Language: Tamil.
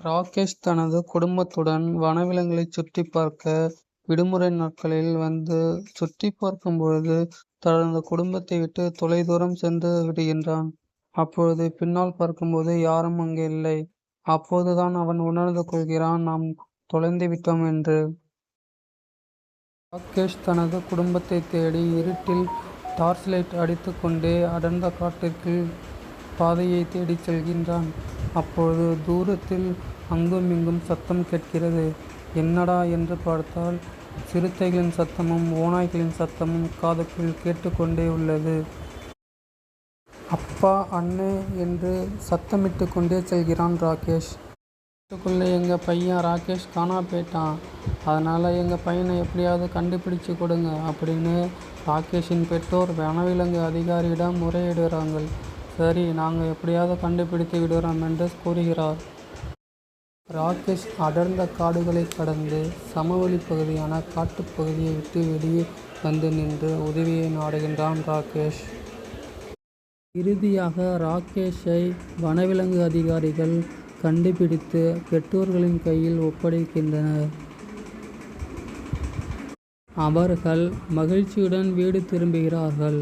ராகேஷ் தனது குடும்பத்துடன் வனவிலங்குகளைச் சுற்றிப் பார்க்க விடுமுறை நாட்களில் வந்து சுற்றிப் பார்க்கும்பொழுது தனது குடும்பத்தை விட்டு தொலைதூரம் சென்று விடுகின்றான். அப்பொழுது பின்னால் பார்க்கும்போது யாரும் அங்கு இல்லை. அப்போதுதான் அவன் உணர்ந்து கொள்கிறான், நாம் தொலைந்து விட்டோம் என்று. ராகேஷ் தனது குடும்பத்தைத் தேடி இருட்டில் டார்ச் லைட் அடித்துக் கொண்டே அடர்ந்த காட்டிற்குள் பாதையை தேடிச் செல்கின்றான். அப்பொழுது தூரத்தில் அங்குமிங்கும் சத்தம் கேட்கிறது. என்னடா என்று பார்த்தால் சிறுத்தைகளின் சத்தமும் ஓநாய்களின் சத்தமும் காதுக்குள் கேட்டுக்கொண்டே உள்ளது. அப்பா, அண்ணே என்று சத்தமிட்டு கொண்டே செல்கிறான் ராகேஷ். வீட்டுக்குள்ளே எங்கள் பையன் ராகேஷ் காணா போயிட்டான், அதனால் எங்கள் பையனை எப்படியாவது கண்டுபிடிச்சு கொடுங்க அப்படின்னு ராகேஷின் பெற்றோர் வனவிலங்கு அதிகாரியிடம் முறையிடுகிறாங்க. சரி, நாங்கள் எப்படியாவது கண்டுபிடித்து விடுறோம் என்று கூறுகிறார். ராகேஷ் அடர்ந்த காடுகளை கடந்து சமவெளி பகுதியான காட்டுப்பகுதியை விட்டு வெளியே வந்து நின்று உதவியை நாடுகின்றான் ராகேஷ். இறுதியாக ராகேஷை வனவிலங்கு அதிகாரிகள் கண்டுபிடித்து பெற்றோர்களின் கையில் ஒப்படைக்கின்றனர். அவர்கள் மகிழ்ச்சியுடன் வீடு திரும்புகிறார்கள்.